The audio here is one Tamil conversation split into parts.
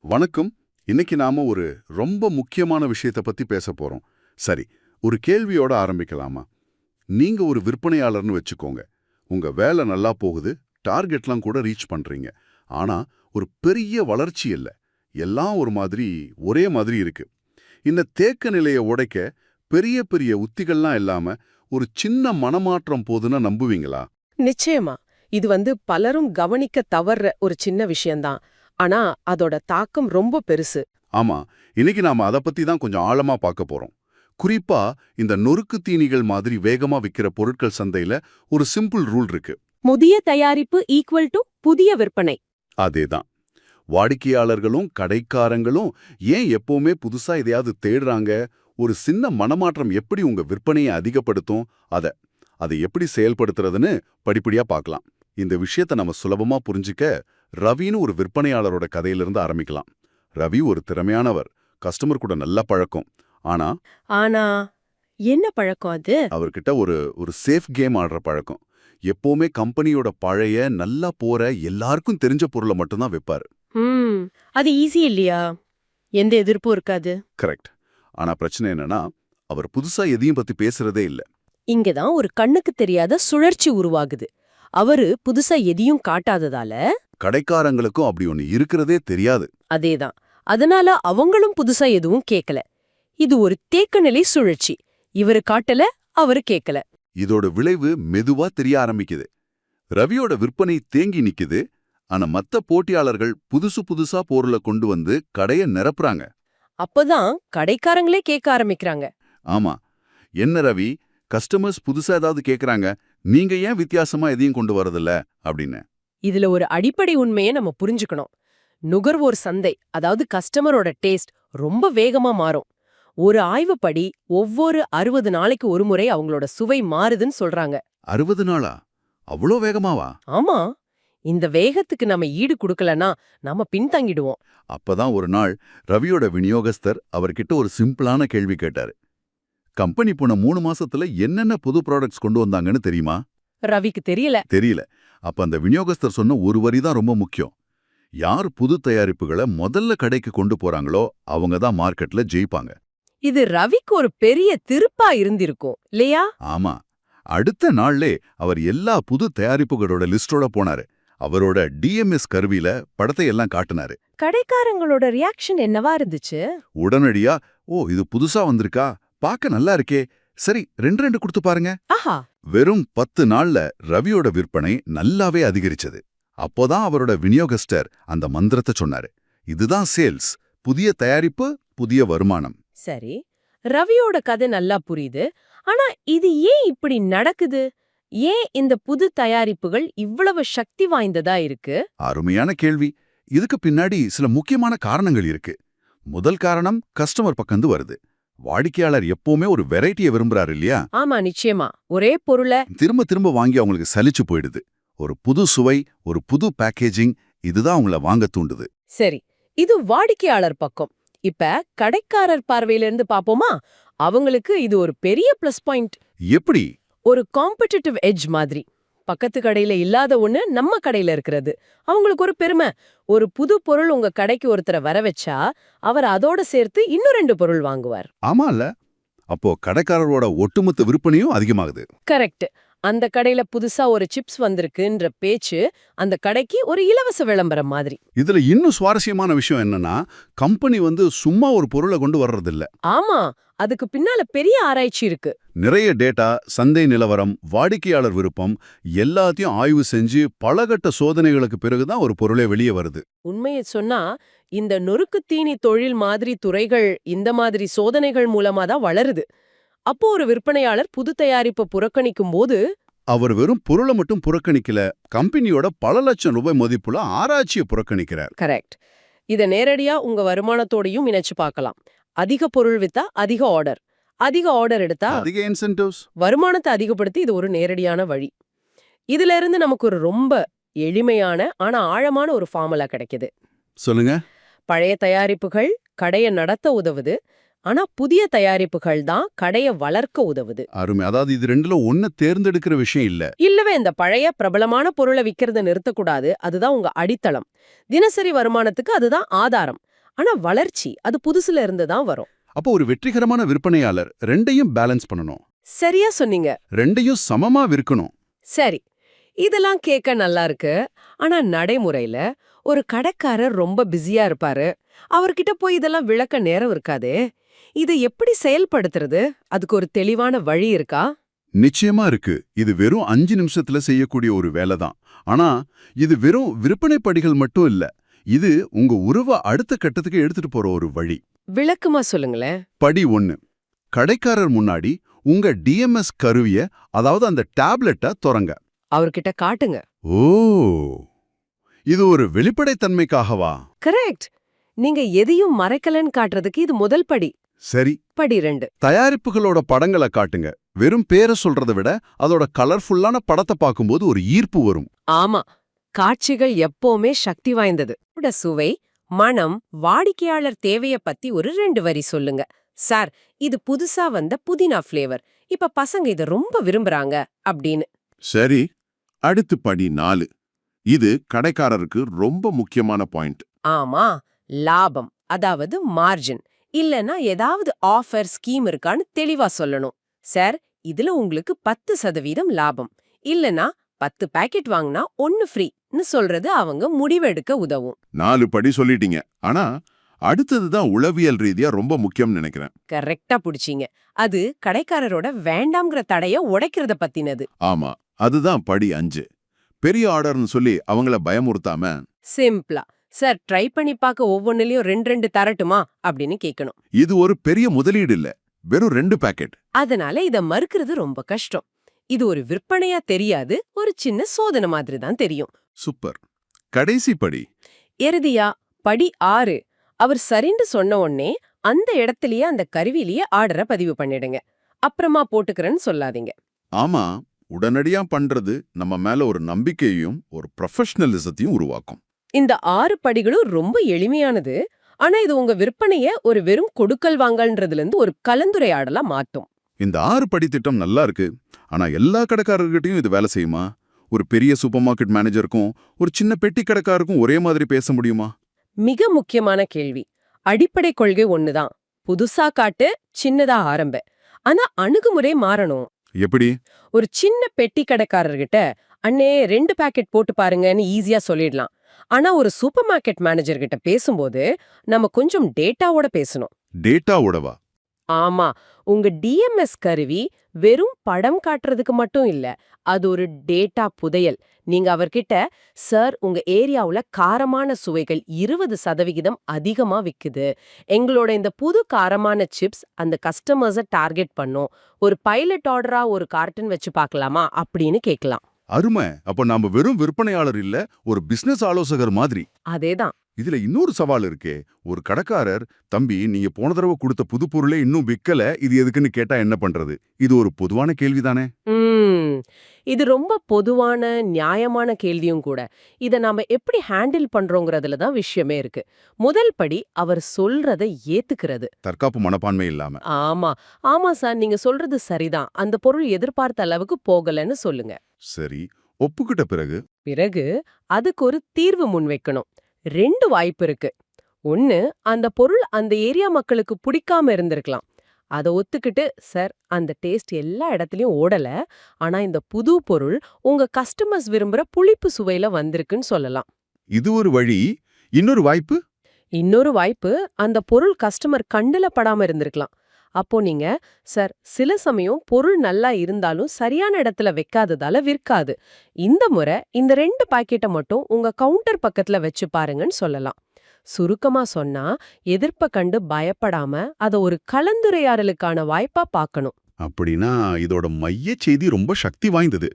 வணக்கம். இன்னைக்கு நாம ஒரு ரொம்ப முக்கியமான விஷயத்த பத்தி பேச போறோம். சரி, ஒரு கேள்வியோட ஆரம்பிக்கலாமா? நீங்க ஒரு விற்பனையாளர்னு வச்சுக்கோங்க. உங்க வேலை நல்லா போகுது, டார்கெட்லாம் கூட ரீச் பண்றீங்க. ஆனா ஒரு பெரிய வளர்ச்சி இல்ல. எல்லாம் ஒரு மாதிரி ஒரே மாதிரி இருக்கு. இந்த தேக்க நிலையை உடைக்க பெரிய பெரிய உத்திகள்லாம் இல்லாம ஒரு சின்ன மனமாற்றம் போதுன்னா நம்புவீங்களா? நிச்சயமா. இது பலரும் கவனிக்க தவறுற ஒரு சின்ன விஷயம்தான். ஆனா அதோட தாக்கம் ரொம்ப பெருசு. ஆமா, இன்னைக்கு நாம அத பத்தி தான் கொஞ்சம் ஆழமா பார்க்க போறோம். குறிப்பா இந்த நொறுக்கு தீனிகள் மாதிரி வேகமா விக்கிற பொருட்கள் சந்தையில ஒரு சிம்பிள் ரூல் இருக்கு. புதிய தயாரிப்பு ஈக்குவல் டு புதிய விற்பனை. அதேதான். வாடிக்கையாளர்களும் கடைக்காரங்களும் ஏன் எப்பவுமே புதுசா எதையாவது தேடுறாங்க? ஒரு சின்ன மனமாற்றம் எப்படி உங்க விற்பனையை அதிகப்படுத்தும்? அத அதை எப்படி செயல்படுத்துறதுன்னு படிப்படியா பார்க்கலாம். இந்த விஷயத்தை நம்ம சுலபமா புரிஞ்சுக்க ரவின்னு ஒரு விற்பனையாளரோட கதையிலிருந்து ஆரம்பிக்கலாம். ரவி ஒரு திறமையானவர், கஸ்டமர் கூட நல்ல பழக்கம். ஆனா ஆனா என்ன பழக்கம் அது? அவர்கிட்ட ஒரு ஒரு சேஃப் கேம் ஆடுற பழக்கம். எப்பவுமே கம்பெனியோட பழைய நல்லா போற எல்லாருக்கும் தெரிஞ்ச பொருளை மட்டும்தான் விப்பாரு. ம் அது ஈஸி இல்லையா? எந்த எதிர்ப்பும் இருக்காது. கரெக்ட். ஆனா பிரச்சனை என்னன்னா, அவர் புதுசா எதையும் பத்தி பேசுறதே இல்ல. இங்கதான் ஒரு கண்ணுக்கு தெரியாத சுழற்சி உருவாகுது. அவரு புதுசா எதையும் காட்டாததால. கடைக்காரங்களுக்கும் அப்படி ஒண்ணு இருக்கிறதே தெரியாது. அதேதான். அதனால அவங்களும் புதுசா எதுவும் கேட்கல. இது ஒரு தேக்கநிலை சுழற்சி. இவரு காட்டல, அவரு கேட்கல. இதோட விளைவு மெதுவா தெரிய ஆரம்பிக்குது. ரவியோட விற்பனை தேங்கி நிக்குது. ஆனா மத்த போட்டியாளர்கள் புதுசு புதுசா பொருளை கொண்டு வந்து கடைய நிரப்புறாங்க. அப்பதான் கடைக்காரங்களே கேட்க ஆரம்பிக்கிறாங்க. ஆமா, என்ன ரவி, கஸ்டமர்ஸ் புதுசா ஏதாவது கேக்குறாங்க, நீங்க ஏன் வித்தியாசமா எதையும் கொண்டு வரதில்ல அப்படின்னு. இதுல ஒரு அடிப்படை உண்மையை நம்ம புரிஞ்சுக்கணும். நுகர்வோர் சந்தை, அதாவது கஸ்டமரோட டேஸ்ட் ரொம்ப வேகமா மாறும். ஒரு ஆய்வுப்படி ஒவ்வொரு 60 நாளைக்கு ஒரு முறை அவங்களோட சுவை மாறுதுன்னு சொல்றாங்க. 60 நாளா? அவ்வளோ வேகமாவா? ஆமா, இந்த வேகத்துக்கு நம்ம ஈடு கொடுக்கலனா நாம பின்தங்கிடுவோம். அப்பதான் ஒரு நாள் ரவியோட விநியோகஸ்தர் அவர்கிட்ட ஒரு சிம்பிளான கேள்வி கேட்டாரு. கம்பெனி போன 3 மாசத்துல என்னென்ன புது ப்ராடக்ட்ஸ் கொண்டு வந்தாங்கன்னு தெரியுமா? ரவிக்கு தெரியல. தெரியல. அப்ப அந்த விநியோகஸ்தர் சொன்ன ஒரு வரி தான் ரொம்ப முக்கியம். யார் புது தயாரிப்புகளை முதல்ல கடைக்கு கொண்டு போறாங்களோ அவங்க தான் மார்க்கெட்ல ஜெயிப்பாங்க. இது ரவிக்கு ஒரு பெரிய திருப்பா இருந்திருக்கும் இல்லையா? ஆமா. அடுத்த நாள்லே அவர் எல்லா புது தயாரிப்புகளோட லிஸ்டோட போனாரு. அவரோட டிஎம்எஸ் கருவியில படத்தை எல்லாம் காட்டினாரு. கடைக்காரங்களோட ரியாக்ஷன் என்னவா இருந்துச்சு? உடனடியா, ஓ இது புதுசா வந்திருக்கா, பார்க்க நல்லா இருக்கே, சரி ரெண்டு ரெண்டு கொடுத்து பாருங்க. ஆஹா. வெறும் 10 நாள்ல ரவியோட விற்பனை நல்லாவே அதிகரிச்சது. அப்போதான் அவரோட விநியோகஸ்டர் அந்த மந்திரத்தை சொன்னாரு. இதுதான் சேல்ஸ், புதிய தயாரிப்பு, புதிய வருமானம். சரி, ரவியோட கதை நல்லா புரியுது. ஆனா இது ஏன் இப்படி நடக்குது? ஏன் இந்த புது தயாரிப்புகள் இவ்வளவு சக்தி வாய்ந்ததா இருக்கு? அருமையான கேள்வி. இதுக்கு பின்னாடி சில முக்கியமான காரணங்கள் இருக்கு. முதல் காரணம் கஸ்டமர் பக்கந்து வருது. வாடிக்கையாளர் எப்பவுமே ஒரு வெரைட்டியை விரும்புறாரு இல்லையா? ஆமா, நிச்சயமா. ஒரே பொருளை திரும்ப திரும்ப வாங்கி அவங்களுக்கு சலிச்சு போயிடுது. ஒரு புது சுவை, ஒரு புது பேக்கேஜிங், இதுதான் அவங்கள வாங்க தூண்டுது. சரி, இது வாடிக்கையாளர் பக்கம். இப்ப கடைக்காரர் பார்வையில இருந்து பாப்போமா? அவங்களுக்கு இது ஒரு பெரிய பிளஸ் பாயிண்ட். எப்படி? ஒரு காம்படிட்டிவ் எட்ஜ் மாதிரி. பக்கத்து கடையில இல்லாத ஒண்ணு நம்ம கடையில இருக்கிறது. அவங்களுக்கு ஒரு பெருமை. ஒரு புது பொருள் உங்க கடைக்கு ஒருத்தரை வர வச்சா அவர் அதோட சேர்த்து இன்னும் 2 பொருள் வாங்குவார். ஆமால. அப்போ கடைக்காரரோட ஒட்டுமொத்த விற்பனையும் அதிகமாகுது. கரெக்ட். அந்த கடையில புதுசா ஒரு சிப்ஸ் வந்திருக்குன்ற பேச்சு அந்த கடைக்கு ஒரு இலவச விளம்பரம் மாதிரி. இதுல இன்னும் சுவாரஸ்யமான விஷயம் என்னன்னா, கம்பெனி சும்மா ஒரு பொருளை கொண்டு வர்றதில்ல. ஆமா, அதுக்கு பின்னால பெரிய ஆராய்ச்சி இருக்கு. நிறைய டேட்டா, சந்தை நிலவரம், வாடிக்கையாளர் விருப்பம் எல்லாத்தையும் ஆய்வு செஞ்சு பலகட்ட சோதனைகளுக்கு பிறகுதான் ஒரு பொருளே வெளியே வருது. உண்மையை சொன்னா இந்த நொறுக்கு தீனி தொழில் மாதிரி துறைகள் இந்த மாதிரி சோதனைகள் மூலமா தான் வளருது. அப்போ ஒரு விற்பனையாளர் புது தயாரிப்பை புறக்கணிக்கும் போது அவர் வெறும் பொருளை மட்டும் புறக்கணிக்கல, கம்பெனியோட பல லட்சம் ரூபாய் மதிப்புல ஆராய்ச்சியை புறக்கணிக்கிறார். கரெக்ட். இத நேரடியா உங்க வருமானத்தோடையும் இணைச்சு பார்க்கலாம். அதிக பொருள் வித்தா அதிக ஆர்டர், அதிக ஆர்டர் எடுத்தா அதிக இன்சென்டிவ்ஸ். வருமானத்தை அதிகப்படுத்தி இது ஒரு நேரடியான வழி. இதுல இருந்து நமக்கு ஒரு ரொம்ப எளிமையான ஆனா ஆழமான ஒரு ஃபார்முலா கிடைக்குது. சொல்லுங்க. பழைய தயாரிப்புகள் கடைய நடத்த உதவுது. ஆனா புதிய தயாரிப்புகள் தான் கடைய வளர்க்க உதவுது. அருமை. அதாவது இது ரெண்டுல ஒன்ன தேர்ந்தெடுக்கிற விஷயம் இல்ல. இல்லவே இந்த பழைய பிரபலமான பொருளை விக்கிறத நிறுத்தக்கூடாது. அதுதான் உங்க அடித்தளம். தினசரி வருமானத்துக்கு அதுதான் ஆதாரம். ஆனா வளர்ச்சி அது புதுசுல இருந்து தான் வரும். அப்போ ஒரு வெற்றிகரமான விற்பனையாளர் ரெண்டையும் பேலன்ஸ் பண்ணணும். சரியா சொன்னீங்க. ரெண்டையும் சமமா விற்கணும். சரி, இதெல்லாம் கேட்க நல்லா இருக்கு. ஆனா நடைமுறையில ஒரு கடைக்காரர் ரொம்ப பிஸியா இருப்பாரு. அவர்கிட்ட போய் இதெல்லாம் விளக்க நேரம் இருக்காதே. இதை எப்படி செயல்படுத்துறது? அதுக்கு ஒரு தெளிவான வழி இருக்கா? நிச்சயமா இருக்கு. இது வெறும் 5 நிமிஷத்துல செய்யக்கூடிய ஒரு வேலை தான். ஆனா இது வெறும் விற்பனை படிகள் மட்டும் இல்ல. இது உங்க உறவை அடுத்த கட்டத்துக்கு எடுத்துட்டு போற ஒரு வழி. விளக்கமா சொல்லுங்களேன். படி 1. கடைக்காரர் முன்னாடி உங்க டிஎம்எஸ் கருவிய, அதாவது அந்த டேப்லெட்டை தொறங்க. அவர்கிட்ட காட்டுங்க. ஓ, இது ஒரு வெளிப்படைத்தன்மைக்காகவா? கரெக்ட். நீங்க எதையும் மறைக்கலன்னு காட்டுறதுக்கு இது முதல் படி. சரி. படி 2. தயாரிப்புகளோட படங்களை காட்டுங்க. வெறும் பேரை சொல்றதை விட அதோட கலர்ஃபுல்லான படத்தை பார்க்கும்போது ஒரு ஈர்ப்பு வரும். ஆமா, காட்சிகள் எப்பவுமே சக்தி வாய்ந்தது. சுவை, மனம், வாடிக்கையாளர் தேவைய பத்தி ஒரு 2 வரி சொல்லுங்க. சார், இது புதுசா வந்த புதினா ஃப்ளேவர். இப்ப பசங்க இத ரொம்ப விரும்புறாங்க அப்படின்னு. சரி, அடுத்து படி 4. இது கடைக்காரருக்கு ரொம்ப முக்கியமான பாயிண்ட். ஆமா, லாபம், அதாவது மார்ஜின். இல்லனா ஏதாவது ஆஃபர் ஸ்கீம் இருக்கான்னு தெளிவா சொல்லணும். சார், இதுல உங்களுக்கு 10% லாபம். இல்லனா 10 பாக்கெட் வாங்கினா 1 ஃப்ரீன்னு சொல்றது அவங்க முடிவெடுக்க உதவும். 4 படி சொல்லிட்டீங்க. ஆனா அடுத்ததுதான் உளவியல் ரீதியா ரொம்ப முக்கியம்னு நினைக்கிறேன். கரெக்டா புடிச்சீங்க. அது கடைக்காரரோட வேண்டாம்ங்கிற தடைய உடைக்கிறத பத்தினது. ஆமா, அதுதான் படி 5. பெரிய ஆர்டர்னு சொல்லி அவங்கள பயமுறுத்தாம, சிம்பிளா, சார் ட்ரை பண்ணி பார்க்க ஒவ்வொன்னுலயும் 2 தரட்டுமா அப்படின்னு கேட்கணும். இது ஒரு பெரிய முதலீடு இல்ல, வெறும் 2 பாக்கெட். அதனால இத மறுக்கிறது ரொம்ப கஷ்டம். இது ஒரு விற்பனையா தெரியாது, ஒரு சின்ன சோதனை மாதிரி தான் தெரியும். சூப்பர். கடைசி படி. இறுதியா படி 6. அவர் சரின்னு சொன்ன உடனே அந்த இடத்துலயே அந்த கருவிலேயே ஆர்டரை பதிவு பண்ணிடுங்க. அப்புறமா போட்டுக்கிறேன்னு சொல்லாதீங்க. ஆமா, உடனடியா பண்றது நம்ம மேல ஒரு நம்பிக்கையையும் ஒரு ப்ரொஃபஷனலிசத்தையும் உருவாக்கும். இந்த 6 படிகளும் ரொம்ப எளிமையானது. ஆனா இது உங்க விற்பனைய ஒரு வெறும் கொடுக்கல் வாங்கல்ன்றதுல இருந்து ஒரு கலந்துரையாடலா மாத்தும். இந்த 6 படி திட்டம் நல்லா இருக்கு. ஆனா எல்லா கடைக்காரர்கிட்டயும் இது வேலை செய்யுமா? ஒரு பெரிய சூப்பர் மார்க்கெட் மேனேஜருக்கும் ஒரு சின்ன பெட்டி கடைக்காரருக்கும் ஒரே மாதிரி பேச முடியுமா? மிக முக்கியமான கேள்வி. அடிப்படை கொள்கை ஒண்ணுதான். புதுசா காட்டு, சின்னதா ஆரம்ப. ஆனா அணுகுமுறை மாறணும். எப்படி? ஒரு சின்ன பெட்டி கடைக்காரர்கிட்ட அண்ணே 2 பாக்கெட் போட்டு பாருங்கன்னு ஈஸியா சொல்லிடலாம். ஆனா ஒரு சூப்பர் மார்க்கெட் மேனேஜர் கிட்ட பேசும்போது நம்ம கொஞ்சம் டேட்டாவோட பேசணும். டேட்டாவோடவா? ஆமா, உங்க டிஎம்எஸ் கருவி வெறும் படம் காட்டுறதுக்கு மட்டும் இல்ல, அது ஒரு டேட்டா புதையல். நீங்க அவர்கிட்ட, சார் உங்க ஏரியாவுல காரமான சுவைகள் 20% அதிகமா விக்குது, எங்களோட இந்த புது காரமான சிப்ஸ் அந்த கஸ்டமர்ஸை டார்கெட் பண்ணும், ஒரு பைலட் ஆர்டரா ஒரு கார்டன் வச்சு பார்க்கலாமா அப்படின்னு கேட்கலாம். அருமை. அப்ப நாம வெறும் விற்பனையாளர் இல்ல, ஒரு பிசினஸ் ஆலோசகர் மாதிரி. அதேதான். இதுல இன்னொரு சவால் இருக்கே. ஒரு கடைக்காரர், தம்பி நீங்க போன தடவை கொடுத்த புது பொருளே இன்னும் விக்கல, இது எதுக்குன்னு கேட்டா என்ன பண்றது? இது ஒரு பொதுவான கேள்விதானே? இது ரொம்ப பொதுவான நியாயமான கேள்வியும் கூட. இத நாம எப்படி ஹேண்டில் பண்றோங்கிறதுல தான் விஷயமே இருக்கு. முதல் படி அவர் சொல்றதை ஏத்துக்கிறது. தற்காப்பு மனப்பான்மை இல்லாம. ஆமா, ஆமா சார், நீங்க சொல்றது சரிதான், அந்த பொருள் எதிர்பார்த்த அளவுக்கு போகலன்னு சொல்லுங்க. சரி, ஒப்புக்கிட்ட பிறகு பிறகு அதுக்கு ஒரு தீர்வு முன்வைக்கணும். 2 வாய்ப்பு இருக்கு. 1, அந்த பொருள் அந்த ஏரியா மக்களுக்கு பிடிக்காம இருந்திருக்கலாம். அத ஒத்துக்கிட்டு, சார் அந்த டேஸ்ட் எல்லா இடத்துலயும் ஓடல, ஆனா இந்த புது பொருள் உங்க கஸ்டமர்ஸ் விரும்புற புளிப்பு சுவையில வந்திருக்குன்னு சொல்லலாம். இது ஒரு வழி. இன்னொரு வாய்ப்பு, இன்னொரு வாய்ப்பு, அந்த பொருள் கஸ்டமர் கண்ணுல படாம இருந்திருக்கலாம். அப்போ நீங்க, சார் சில சமயம் பொருள் நல்லா இருந்தாலும் சரியான இடத்துல வைக்காததால விற்காது, இந்த முறை இந்த 2 பாக்கெட்டை மட்டும் உங்க கவுண்டர் பக்கத்துல வச்சு பாருங்கன்னு சொல்லலாம். சுருக்கமா சொன்னா, எதிர்ப்ப கண்டு பயப்படாம அத ஒரு கலந்துரையாடலுக்கான வாய்ப்பா பார்க்கணும். அப்படின்னா இதோட மையச் செய்தி ரொம்ப சக்தி வாய்ந்தது.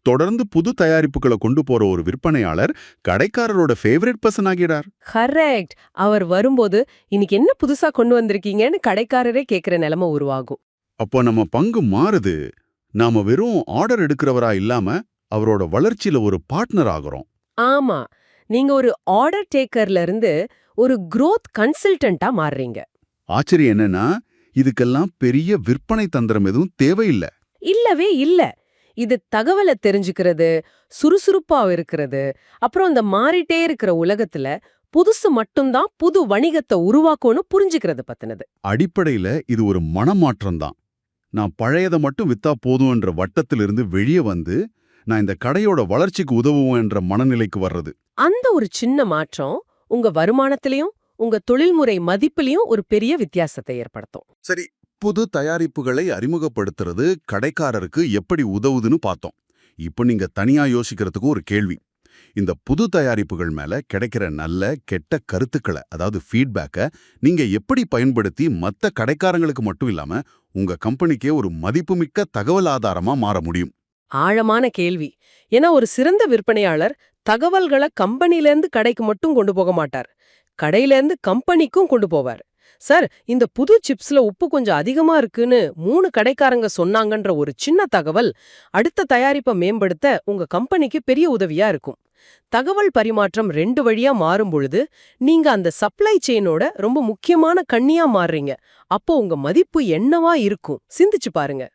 தொடர்ந்து புது தயாரிப்புகளை கொண்டு போற ஒரு விற்பனையாளர் கடைக்காரரோட ஃபேவரட் பர்சன் ஆகிறார். கரெக்ட். அவர் வரும்போது இன்னைக்கு என்ன புதுசா கொண்டு வந்திருக்கீங்கன்னு கடைக்காரரே கேக்குற நிலைமை உருவாகும். அப்போ நம்ம பங்கு மாறுது. நாம வெறும் ஆர்டர் எடுக்கிறவரா இல்லாம அவரோட வளர்ச்சியில ஒரு பார்ட்னர் ஆகுறோம். ஆமா, நீங்க ஒரு ஆர்டர் டேக்கர்ல இருந்து ஒரு growth கன்சல்டன்ட்டா மாறுறீங்க. ஆச்சரியம் என்னன்னா, இதுக்கெல்லாம் பெரிய விற்பனை தந்திரம் எதுவும் தேவையில்ல. இல்லவே இல்ல. இது தகவலை தெரிஞ்சுக்கிறது, சுறுசுறுப்பா இருக்கிறது, அப்புறம் இந்த மாறிட்டே இருக்கிற உலகத்துல புதுசு மட்டும்தான் புது வணிகத்தை உருவாக்கும்னு புரிஞ்சுக்கிறது பத்தினது. அடிப்படையில இது ஒரு மனமாற்றம் தான். நான் பழையதை மட்டும் வித்தா போதும்ன்ற வட்டத்திலிருந்து வெளியே வந்து நான் இந்த கடையோட வளர்ச்சிக்கு உதவுவேன்ற மனநிலைக்கு வர்றது. அந்த ஒரு சின்ன மாற்றம் உங்க வருமானத்திலையும் உங்க தொழில்முறை மதிப்பிலையும் ஒரு பெரிய வித்தியாசத்தை ஏற்படுத்தும். சரி, புது தயாரிப்புகளை அறிமுகப்படுத்துறது கடைக்காரருக்கு எப்படி உதவுதுன்னு பார்த்தோம். இப்போ நீங்க தனியா யோசிக்கிறதுக்கு ஒரு கேள்வி. இந்த புது தயாரிப்புகள் மேல கிடைக்கிற நல்ல கெட்ட கருத்துக்களை, அதாவது ஃபீட்பேக்கை நீங்க எப்படி பயன்படுத்தி மத்த கடைக்காரங்களுக்கு மட்டும் இல்லாம உங்க கம்பெனிக்கே ஒரு மதிப்புமிக்க தகவல் ஆதாரமா மாற முடியும்? ஆழமான கேள்வி. ஏன்னா ஒரு சிறந்த விற்பனையாளர் தகவல்களை கம்பெனிலேருந்து கடைக்கு மட்டும் கொண்டு போக மாட்டார், கடையிலேருந்து கம்பெனிக்கும் கொண்டு போவார். சார், இந்த புது சிப்ஸ்ல உப்பு கொஞ்சம் அதிகமா இருக்குன்னு 3 கடைக்காரங்க சொன்னாங்கன்ற ஒரு சின்ன தகவல் அடுத்த தயாரிப்பை மேம்படுத்த உங்க கம்பெனிக்கு பெரிய உதவியா இருக்கும். தகவல் பரிமாற்றம் 2 வழியா மாறும் பொழுது நீங்க அந்த சப்ளை செயினோட ரொம்ப முக்கியமான கண்ணியா மாறுறீங்க. அப்போ உங்க மதிப்பு என்னவா இருக்கும்? சிந்திச்சு பாருங்க.